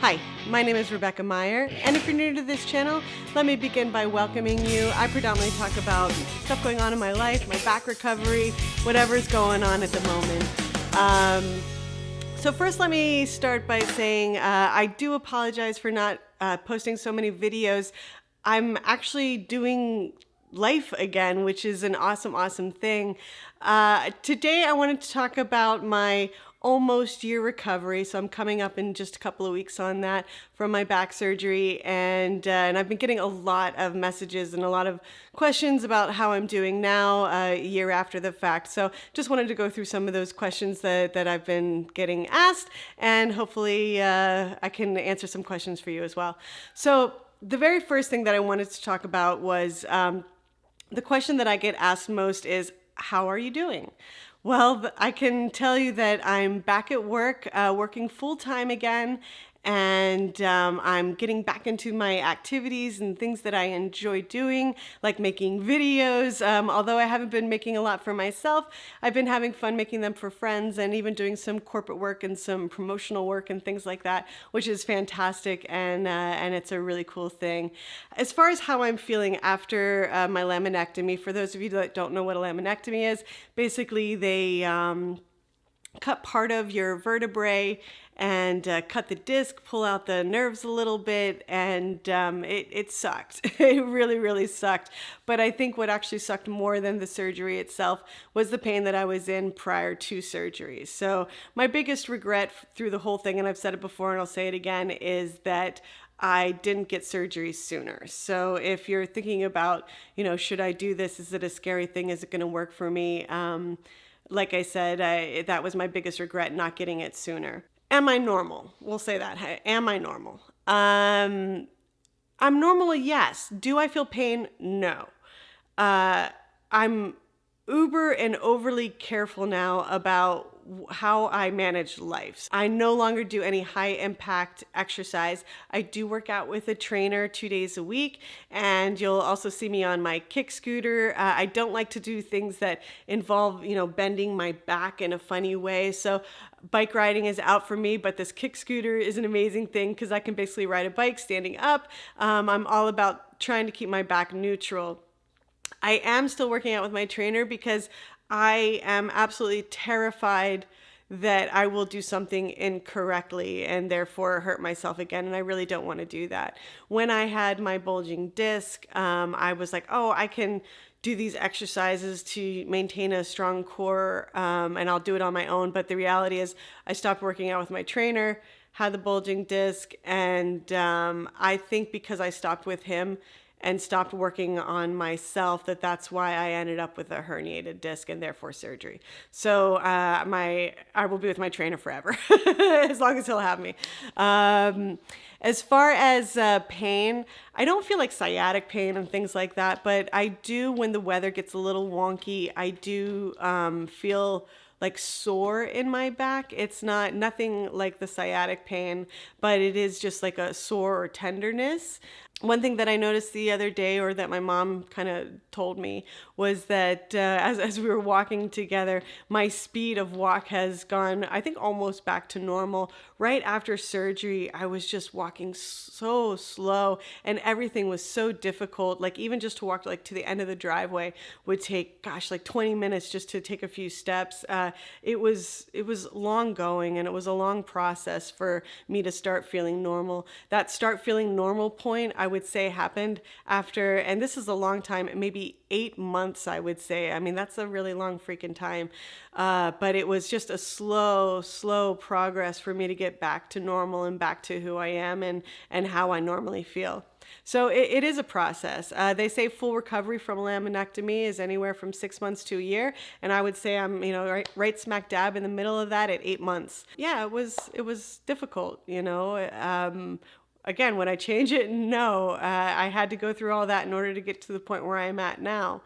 Hi, my name is Rebecca Meyer, and if you're new to this channel, let me begin by welcoming you. I predominantly talk about stuff going on in my life, my back recovery, whatever's going on at the moment. So first, let me start by saying I do apologize for not posting so many videos. I'm actually doing life again, which is an awesome thing. Today, I wanted to talk about my almost year recovery. So I'm coming up in just a couple of weeks on that from my back surgery. And I've been getting a lot of messages and a lot of questions about how I'm doing now, a year after the fact. So just wanted to go through some of those questions that I've been getting asked, and hopefully I can answer some questions for you as well. So the very first thing that I wanted to talk about was the question that I get asked most is, how are you doing? Well, I can tell you that I'm back at work, working full-time again, and I'm getting back into my activities and things that I enjoy doing, like making videos. Although I haven't been making a lot for myself, I've been having fun making them for friends and even doing some corporate work and some promotional work and things like that, which is fantastic, and it's a really cool thing. As far as how I'm feeling after my laminectomy, for those of you that don't know what a laminectomy is, basically they cut part of your vertebrae and cut the disc, pull out the nerves a little bit, and it sucked. It really sucked. But I think what actually sucked more than the surgery itself was the pain that I was in prior to surgery. So my biggest regret through the whole thing, and I've said it before and I'll say it again, is that I didn't get surgery sooner. So if you're thinking about, should I do this? Is it a scary thing? Is it going to work for me? Like I said, that was my biggest regret, not getting it sooner. Am I normal? We'll say that. Am I normal? I'm normal, yes. Do I feel pain? No. I'm uber and overly careful now about how I manage life. I no longer do any high impact exercise. I do work out with a trainer 2 days a week, and you'll also see me on my kick scooter. I don't like to do things that involve, bending my back in a funny way. So bike riding is out for me, but this kick scooter is an amazing thing because I can basically ride a bike standing up. I'm all about trying to keep my back neutral. I am still working out with my trainer because I am absolutely terrified that I will do something incorrectly and therefore hurt myself again, and I really don't want to do that. When I had my bulging disc, I was like, oh, I can do these exercises to maintain a strong core, and I'll do it on my own. But the reality is I stopped working out with my trainer, had the bulging disc, and I think because I stopped with him and stopped working on myself, that's why I ended up with a herniated disc and therefore surgery. So I will be with my trainer forever, as long as he'll have me. As far as pain, I don't feel like sciatic pain and things like that, but I do, when the weather gets a little wonky, I do feel like sore in my back. It's nothing like the sciatic pain, but it is just like a sore or tenderness. One thing that I noticed the other day, or that my mom kind of told me, was that as we were walking together, my speed of walk has gone, I think, almost back to normal. Right after surgery, I was just walking so slow, and everything was so difficult. Like even just to walk to the end of the driveway would take, like 20 minutes just to take a few steps. It was long going, and it was a long process for me to start feeling normal. That start feeling normal point, I would say, happened after, and this is a long time, maybe 8 months, I would say. I mean, that's a really long freaking time. But it was just a slow progress for me to get back to normal and back to who I am and how I normally feel. So it is a process. They say full recovery from a laminectomy is anywhere from 6 months to a year. And I would say I'm, right smack dab in the middle of that at 8 months. Yeah, it was difficult, Again, would I change it? No. I had to go through all that in order to get to the point where I'm at now.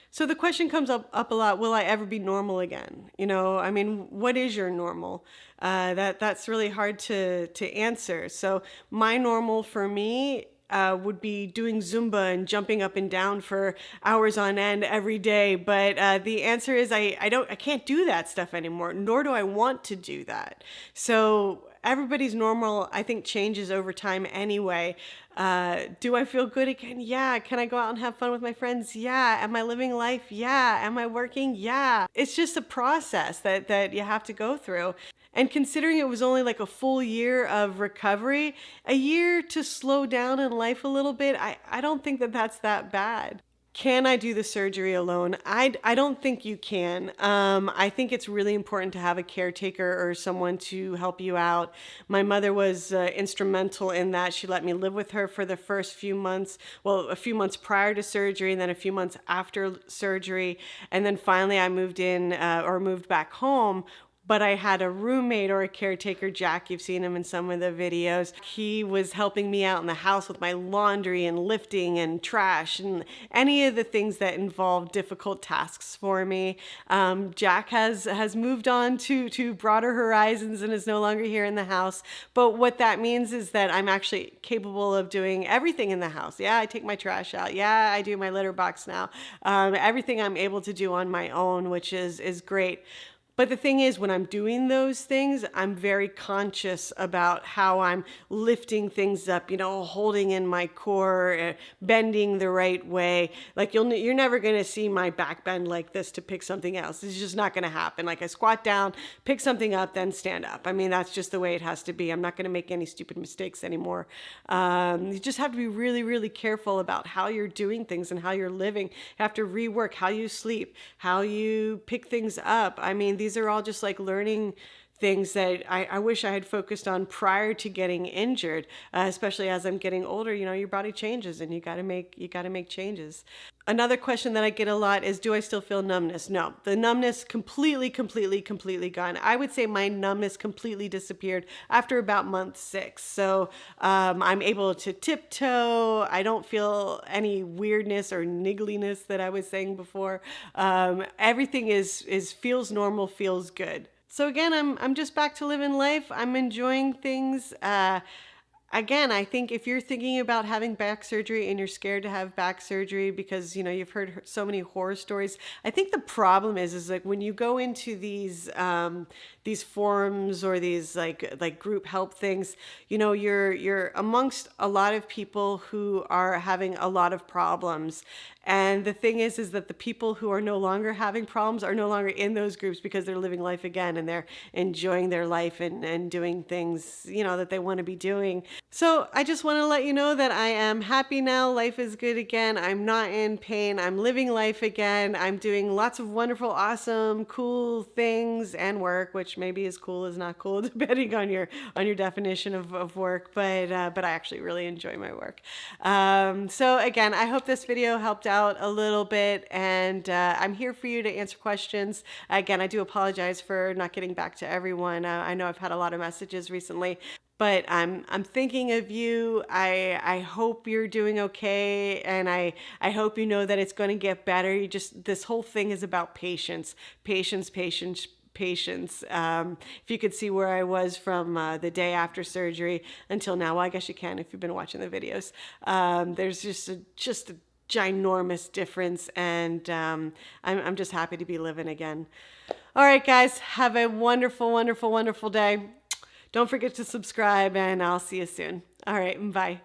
So the question comes up a lot, will I ever be normal again? What is your normal? That's really hard to answer. So my normal for me would be doing Zumba and jumping up and down for hours on end every day. But the answer is I can't do that stuff anymore, nor do I want to do that. So everybody's normal, I think, changes over time anyway. Do I feel good again? Yeah. Can I go out and have fun with my friends? Yeah. Am I living life? Yeah. Am I working? Yeah. It's just a process that you have to go through. And considering it was only like a full year of recovery, a year to slow down in life a little bit, I don't think that that's that bad. Can I do the surgery alone? I don't think you can. I think it's really important to have a caretaker or someone to help you out. My mother was instrumental in that. She let me live with her for the first few months, well, a few months prior to surgery and then a few months after surgery. And then finally I moved in or moved back home. But I had a roommate or a caretaker, Jack. You've seen him in some of the videos. He was helping me out in the house with my laundry and lifting and trash and any of the things that involve difficult tasks for me. Jack has moved on to broader horizons and is no longer here in the house. But what that means is that I'm actually capable of doing everything in the house. Yeah, I take my trash out. Yeah, I do my litter box now. Everything I'm able to do on my own, which is great. But the thing is, when I'm doing those things, I'm very conscious about how I'm lifting things up, holding in my core, bending the right way. Like you're never going to see my back bend like this to pick something else. It's just not going to happen. Like I squat down, pick something up, then stand up. I mean, that's just the way it has to be. I'm not going to make any stupid mistakes anymore. You just have to be really, really careful about how you're doing things and how you're living. You have to rework how you sleep, how you pick things up. I mean, these are all just like learning things that I wish I had focused on prior to getting injured, especially as I'm getting older. Your body changes and you got to make changes. Another question that I get a lot is, do I still feel numbness? No, the numbness completely gone. I would say my numbness completely disappeared after about month 6. So I'm able to tiptoe. I don't feel any weirdness or niggliness that I was saying before. Everything feels normal, feels good. So again, I'm just back to living life. I'm enjoying things. Again, I think if you're thinking about having back surgery and you're scared to have back surgery because, you've heard so many horror stories, I think the problem is like when you go into these forums or these like group help things, you're amongst a lot of people who are having a lot of problems. And the thing is that the people who are no longer having problems are no longer in those groups because they're living life again and they're enjoying their life and doing things, that they want to be doing. So I just want to let you know that I am happy now. Life is good again. I'm not in pain. I'm living life again. I'm doing lots of wonderful, awesome, cool things and work, which maybe is cool is not cool depending on your definition of work. But I actually really enjoy my work. So again, I hope this video helped out a little bit, and I'm here for you to answer questions. Again, I do apologize for not getting back to everyone. I know I've had a lot of messages recently. But I'm thinking of you. I hope you're doing okay, and I hope you know that it's going to get better. This whole thing is about patience. If you could see where I was from the day after surgery until now, well, I guess you can if you've been watching the videos. There's just a ginormous difference, and I'm just happy to be living again. All right, guys, have a wonderful, wonderful, wonderful day. Don't forget to subscribe, and I'll see you soon. All right, bye.